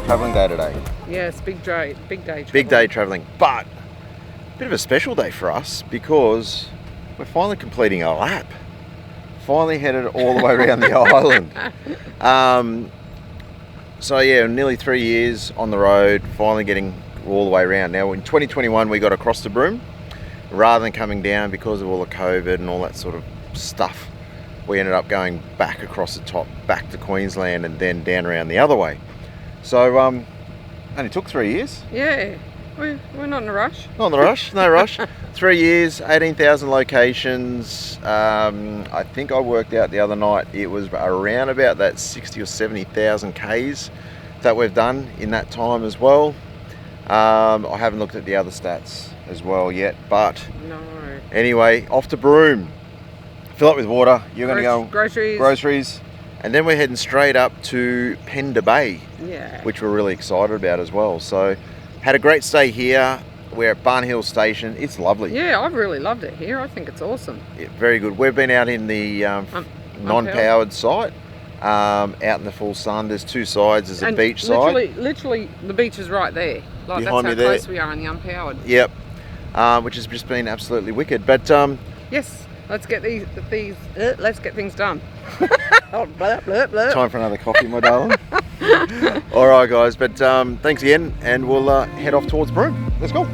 Travelling day today. Yes, big day travel. Big day travelling, but a bit of a special day for us because we're finally completing our lap. Finally headed all the way around the island. So yeah, nearly 3 years on the road, finally getting all the way around. Now in 2021 we got across to Broome rather than coming down because of all the COVID and all that sort of stuff. We ended up going back across the top, back to Queensland and then down around the other way. So only took 3 years. Yeah, we're not in a rush. Not in a rush, no rush. 3 years, 18,000 locations. I think I worked out the other night it was around about that 60 or 70,000 Ks that we've done in that time as well. I haven't looked at the other stats as well yet, but No. anyway, off to Broome. Fill up with water. You're going to go groceries, and then we're heading straight up to Pender Bay, yeah, which we're really excited about as well. So, had a great stay here. We're at Barn Hill Station. It's lovely. Yeah, I've really loved it here. I think it's awesome. Yeah, very good. We've been out in the non-powered site, out in the full sun. There's two sides. There's a beach side. Literally, the beach is right there. Like Behind that's me how there. close we are in the unpowered. Yep, which has just been absolutely wicked. But Yes, let's get let's get things done. Oh, blah, blah, blah. time for another coffee, my darling. All right, guys. But thanks again, and we'll head off towards Broome. Let's go.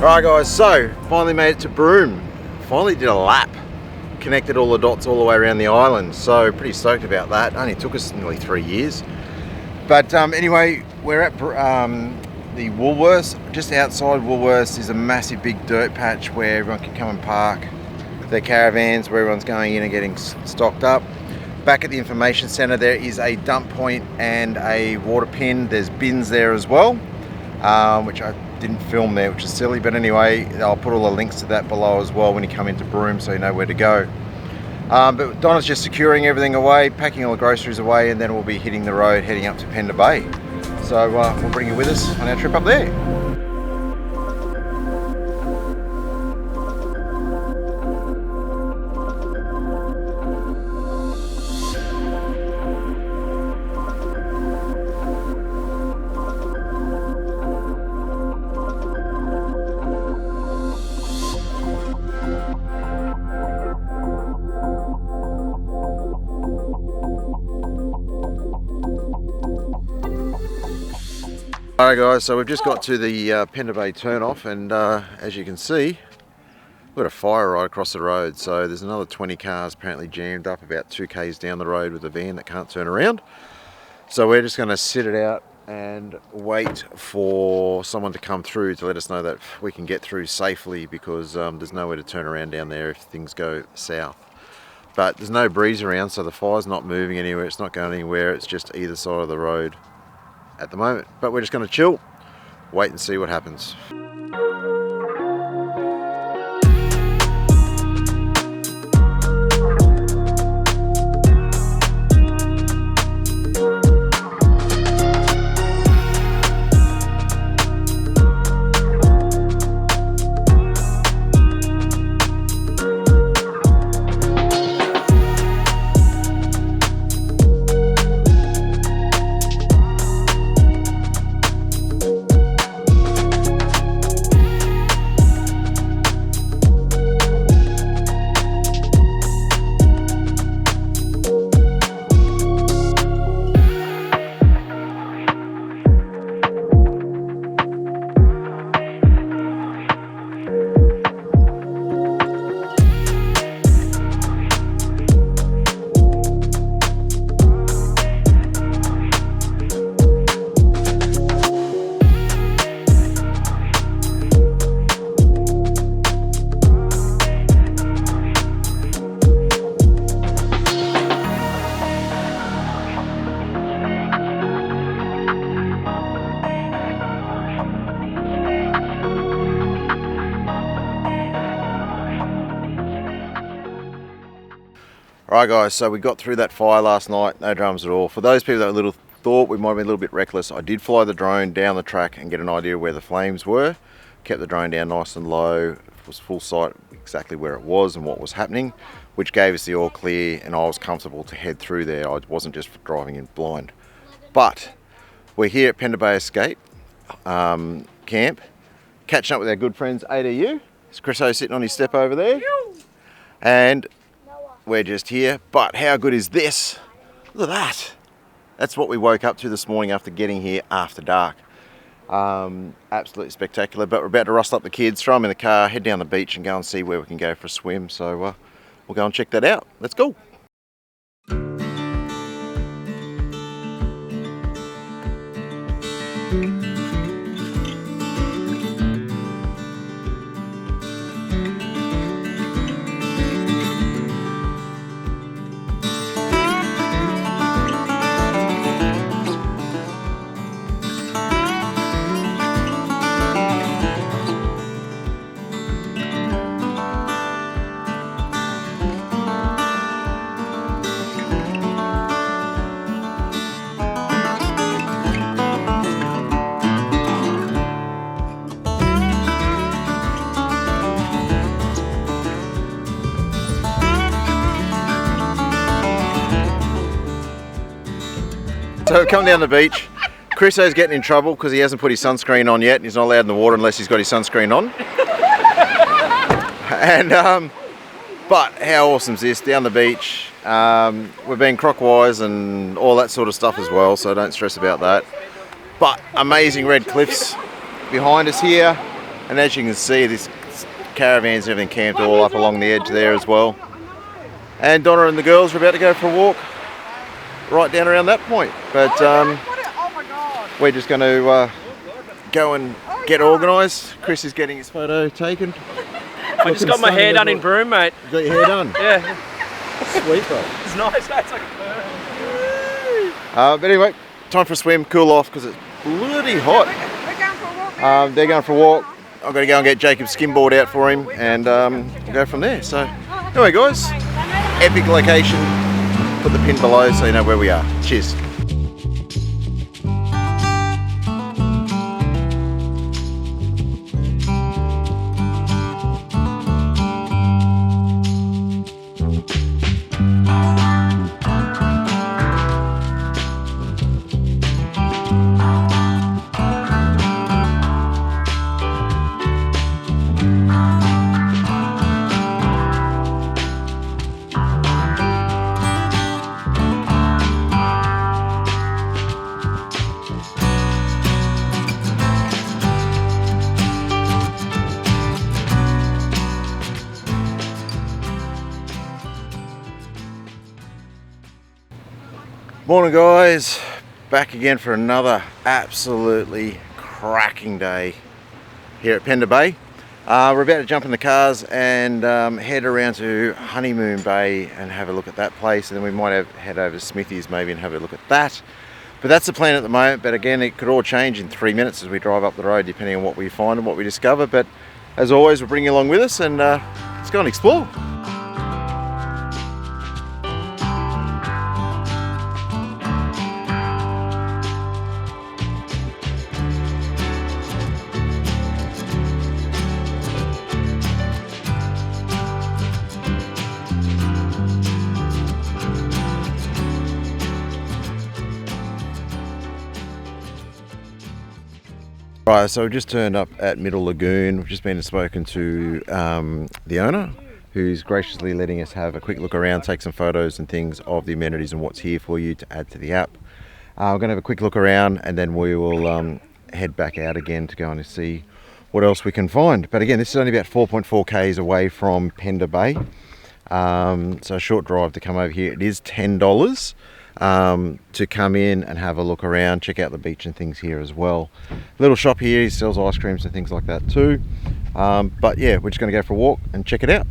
Alright guys, so finally made it to Broome. Finally did a lap. Connected all the dots all the way around the island. So pretty stoked about that. Only took us nearly 3 years. But anyway, we're at the Woolworths. Just outside Woolworths is a massive big dirt patch where everyone can come and park their caravans, where everyone's going in and getting stocked up. Back at the information centre there is a dump point and a water pin. There's bins there as well, which I didn't film there, which is silly, but anyway, I'll put all the links to that below as well when you come into Broome so you know where to go. But Donna's just securing everything away, packing all the groceries away, and then we'll be hitting the road heading up to Pender Bay. So we'll bring you with us on our trip up there. Alright guys, so we've just got to the Pender Bay turn-off, and as you can see, we've got a fire right across the road. So there's another 20 cars apparently jammed up about 2 k's down the road with a van that can't turn around. So we're just going to sit it out and wait for someone to come through to let us know that we can get through safely, because there's nowhere to turn around down there if things go south. But there's no breeze around, so the fire's not moving anywhere, it's not going anywhere, it's just either side of the road at the moment. But we're just going to chill, wait and see what happens. Alright guys, so we got through that fire last night, no dramas at all. For those people that thought we might have been a little bit reckless, I did fly the drone down the track and get an idea of where the flames were. Kept the drone down nice and low, was full sight exactly where it was and what was happening, which gave us the all clear, and I was comfortable to head through there. I wasn't just driving in blind. But we're here at Pender Bay Escape camp, catching up with our good friends ADU. It's Chris O sitting on his step over there. And we're just here, but how good is this? Look at that. That's what we woke up to this morning after getting here after dark. Absolutely spectacular, but we're about to rustle up the kids, throw them in the car, head down the beach and go and see where we can go for a swim. So we'll go and check that out. Let's go. So come down the beach. Chris O's getting in trouble because he hasn't put his sunscreen on yet, and he's not allowed in the water unless he's got his sunscreen on. And but how awesome is this? Down the beach. We've been croc-wise and all that sort of stuff as well, so don't stress about that. But amazing red cliffs behind us here, and as you can see, this caravans and everything camped all up along the edge there as well. And Donna and the girls are about to go for a walk right down around that point, but we're just going to go and get organised. Chris is getting his photo taken. I just got my hair done in Broome, mate. You got your hair done? Yeah. Sweet, bro. It's nice, mate. It's like but anyway, time for a swim, cool off because it's bloody hot. They're going for a walk. I've got to go and get Jacob's skimboard out for him, and we'll go from there. So anyway guys, epic location. Put the pin below so you know where we are. Cheers. Morning guys, back again for another absolutely cracking day here at Pender Bay. We're about to jump in the cars and head around to Honeymoon Bay and have a look at that place, and then we might head over to Smithy's maybe and have a look at that. But that's the plan at the moment, but again it could all change in 3 minutes as we drive up the road depending on what we find and what we discover. But as always, we'll bring you along with us and let's go and explore. Right, so we've just turned up at Middle Lagoon. We've just been and spoken to the owner, who's graciously letting us have a quick look around, take some photos and things of the amenities and what's here for you to add to the app. We're going to have a quick look around and then we will head back out again to go and see what else we can find. But again, this is only about 4.4 k's away from Pender Bay, so a short drive to come over here. It is $10 to come in and have a look around, check out the beach and things here as well. Little shop here, he sells ice creams and things like that too. But yeah, we're just going to go for a walk and check it out.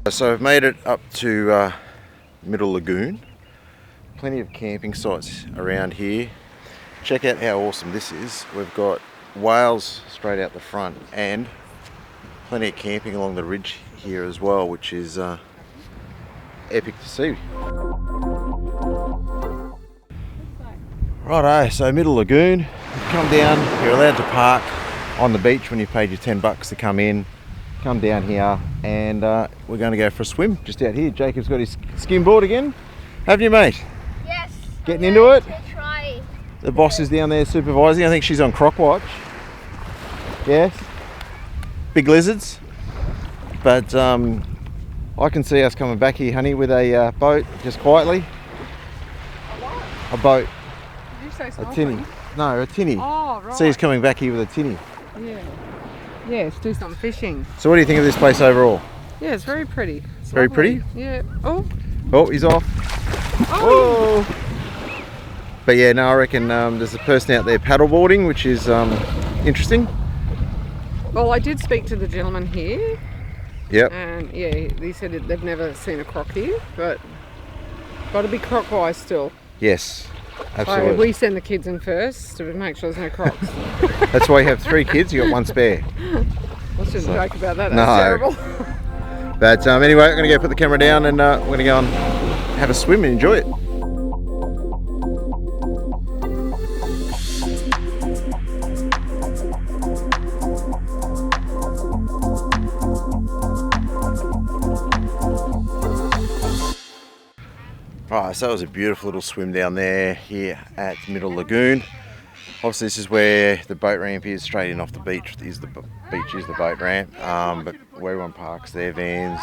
So I've made it up to Middle Lagoon. Plenty of camping sites around here. Check out how awesome this is. We've got whales straight out the front and plenty of camping along the ridge here as well, which is epic to see. Righto, so Middle Lagoon. You come down, you're allowed to park on the beach when you paid your $10 to come in. Come down here and we're going to go for a swim just out here. Jacob's got his skimboard again. Have you, mate? Yes. Getting into it? Try. The boss is down there supervising. I think she's on croc watch. Yes. Big lizards. But I can see us coming back here, honey, with a boat, just quietly. A boat. Did you say A snorkeling? tinny. No, a tinny. Oh, right. See us coming back here with a tinny. Yeah. Yeah, let's do some fishing. So what do you think of this place overall? Yeah, it's very pretty. It's Very lovely. pretty? Yeah. Oh. Oh, he's off. Oh. Whoa. But yeah, no, I reckon there's a person out there paddleboarding, which is interesting. Well, I did speak to the gentleman here, Yep. and yeah, he said that they've never seen a croc here, but got to be croc wise still. Yes, So absolutely. we send the kids in first to make sure there's no crocs. That's why you have 3 kids, you got 1 spare. I shouldn't joke about that. That's No. terrible. But anyway, I'm going to go put the camera down and we're going to go and have a swim and enjoy it. Right, so that was a beautiful little swim down there here at Middle Lagoon. Obviously this is where the boat ramp is, straight in off the beach is the beach is the boat ramp, but where everyone parks their vans,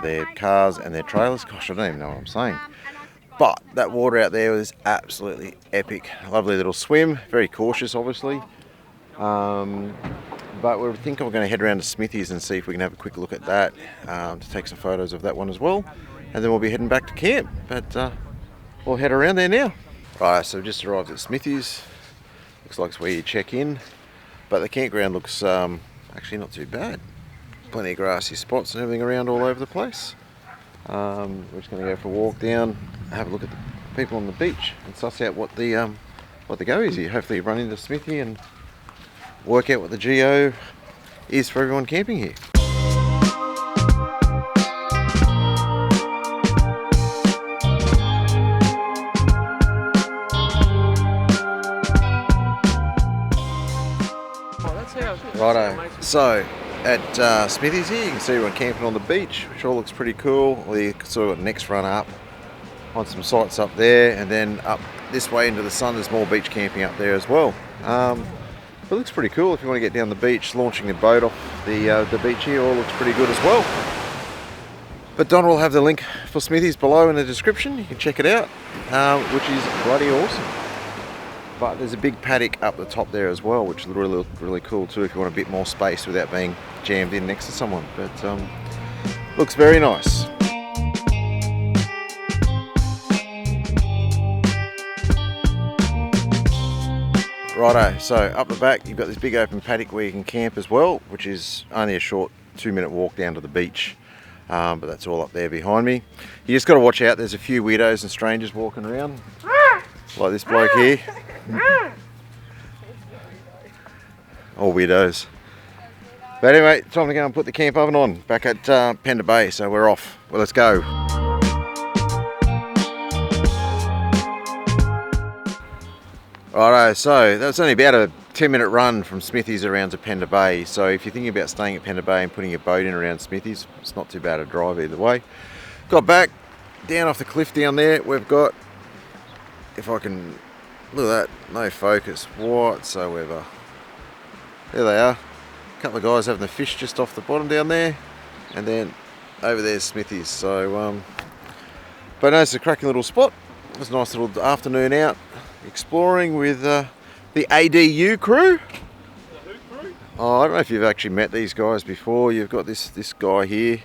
their cars and their trailers. Gosh, I don't even know what I'm saying. But that water out there was absolutely epic. Lovely little swim, very cautious obviously. But we think we're going to head around to Smithy's and see if we can have a quick look at that, to take some photos of that one as well. And then we'll be heading back to camp, but we'll head around there now. Right, so we've just arrived at Smithy's. Looks like it's where you check in, but the campground looks actually not too bad. Plenty of grassy spots and everything around all over the place. We're just going to go for a walk down, have a look at the people on the beach and suss out what the go is here. Hopefully run into Smithy and work out what the geo is for everyone camping here. Righto, so at Smithy's here you can see everyone camping on the beach, which all looks pretty cool. We sort of next run up on some sites up there, and then up this way into the sun there's more beach camping up there as well. But it looks pretty cool if you want to get down the beach. Launching the boat off the beach here all looks pretty good as well. But Don will have the link for Smithy's below in the description, you can check it out, which is bloody awesome. But there's a big paddock up the top there as well, which is really cool too if you want a bit more space without being jammed in next to someone. But looks very nice. Righto, so up the back you've got this big open paddock where you can camp as well, which is only a short 2-minute walk down to the beach. But that's all up there behind me. You just got to watch out, there's a few weirdos and strangers walking around, like this bloke here. All weirdos. But anyway, time to go and put the camp oven on back at Pender Bay, so we're off. Well, let's go. Righto, so that's only about a 10-minute run from Smithy's around to Pender Bay. So if you're thinking about staying at Pender Bay and putting your boat in around Smithy's, it's not too bad a drive either way. Got back, down off the cliff down there, we've got, if I can, look at that, no focus whatsoever. There they are. A couple of guys having the fish just off the bottom down there, and then over there's Smithy's. So, but no, it's a cracking little spot. It was a nice little afternoon out exploring with the ADU crew. The who crew? Oh, I don't know if you've actually met these guys before. You've got this guy here,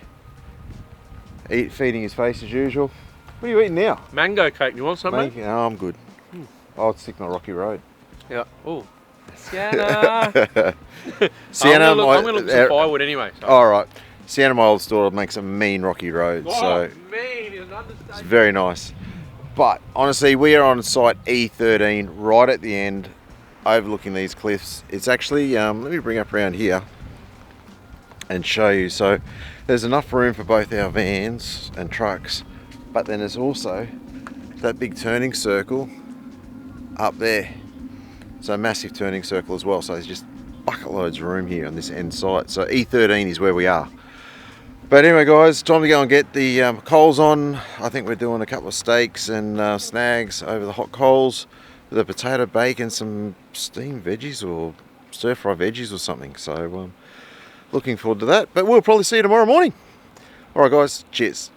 feeding his face as usual. What are you eating now? Mango cake. You want some, mate? No, I'm good. I'll stick my Rocky Road. Yeah. Oh. Sienna. Sienna, I'm going to look for some firewood anyway. So. All right. Sienna, my old store, makes a mean rocky road, so man, is an understatement. it's very nice. But honestly, we are on site E13 right at the end, overlooking these cliffs. It's actually, let me bring up around here and show you. So there's enough room for both our vans and trucks, but then there's also that big turning circle up there. So a massive turning circle as well. So there's just bucket loads of room here on this end site. So E13 is where we are. But anyway, guys, time to go and get the coals on. I think we're doing a couple of steaks and snags over the hot coals with a potato bake and some steamed veggies or stir fry veggies or something. So looking forward to that. But we'll probably see you tomorrow morning. All right, guys, cheers.